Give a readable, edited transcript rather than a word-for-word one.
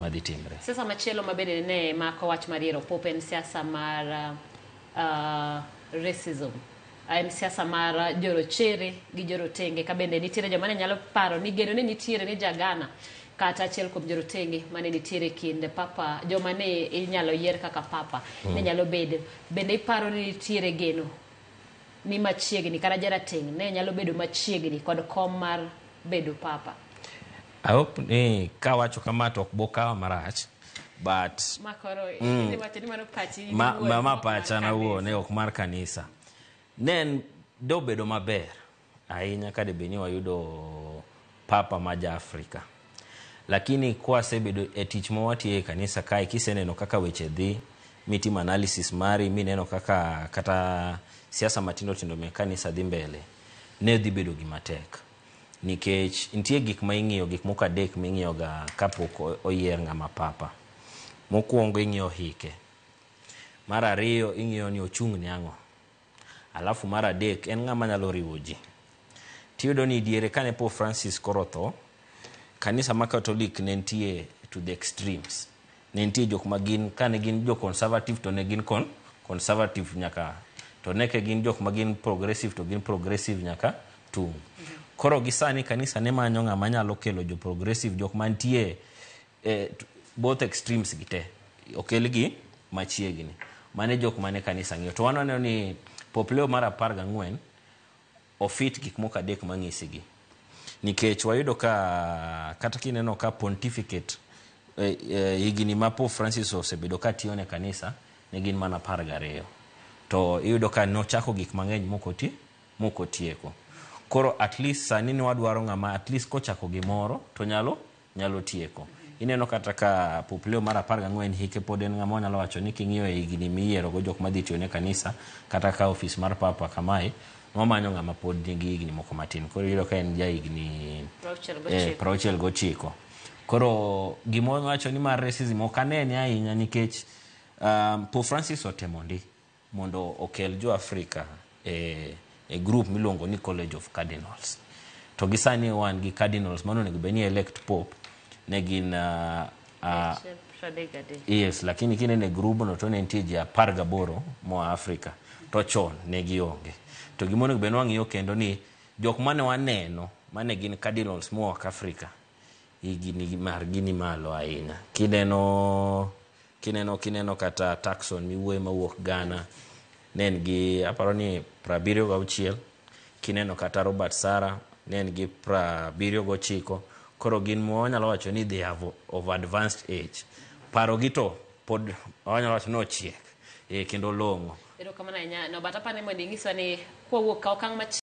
madhi timre. Sasa machielo mabede ne mako wach mariero popen siasa mar racism. En siasa mar jorochere gi jorotenge ka bende nitiere joma ne nyalo paro ni geno ne nitiere ni jagana kata achiel kuom jorotenge mane nitiere kinde papa joma ne inyalo yier kaka papa ne nyalo bedo bende iparo ni nitiere geno ni machiegni kata jarateng ne nyalo bedo machiegni kod kom mar bedo papa. I hope ni kawacho kama to ok bokawa marach but makoro ni wacho ni mano pachi ma pacha na wuone ok mar kanisa nen do bedo maber ahinya ka debeni wayudo papa maja Afrika lakini kwa sebedo e tich mawatiye kanisa kai kiseneno kaka weche dhi mitimo analysis mari mineno kaka kata siasa matindo tindo me kanisa dhi mbele ne dhi bedo gimatek nikech nitie gik ma ing'iyo gik moko adek ming'iyo ga kapok oyier ng'ama papa. Mokuongo ing'iyo hike, mar ariyo ing'iyo ni ochung' ni ang'o, alafu mar adek en ng'ama nyalo riwo ji. Tiyudo ni diere kane Pope Francis koro tho, kanisa ma Catholic ne nitie to the extremes. Ne nitie jok ma gin kane gin jo conservative to ne gin conservative nyaka to neke gin jok ma gin progressive to gin progressive nyaka tung. Koro gisani kanisa ne manyo ng'ama nyalo kelo jo progressive jok ma nitie both extremes gite okel gi machiegni mane jok mane kanisa ng'iyo to waneno ni Pope Leo mar 14 ofit gik moko adek mang'isi gi nikech wayudo ka kata kineno ka pontificate higini ma Pope Francis osebedo ka tiyo ne kanisa ne gin mana 12 to iyudo ka nochako gik mang'eny moko tieko. Koro at least sani ni wadwaro ng'ama at least kochako gimoro to nyalo tieko. Ineno kata ka Pope Leo mar 14 hike pod en ng'ama nyalo wacho ni king'iyo e higini miyiero go jok madhi tiyo ne kanisa kata ka office mar papa kamae nomanyo ng'ama pod nigi higni moko matin. Koro iyudo ka en ja higni 69. Koro gimo wacho ni mar racism ok anene ahinya nikech Pope Francis otemo ndi mondo okel jo Afrika e group miluongo ni College of Cardinals. To gisani wan gi cardinals mano nego beni elect pope ne gin yes lakini kinene group no to ne nitie ji 18 mo Afrika to chon ne gionge. To gimono beno wang'iyo kendo ni jok mane waneno mane gin cardinals mo Afrika igini mar gini malo ahinya. Kineno kata Turkson miwuoye mawuok Ghana nen gi aparo ni 76. Kineno kata Robert Sara nen gi 79. Koro gin mo nyalo wacho ni they have of advanced age. Paro gi to pod wanyalo wacho no chiek kendo longo. Ero kama na nya no batapa ne mondo ing'iswa ni kwa wuok ka okang'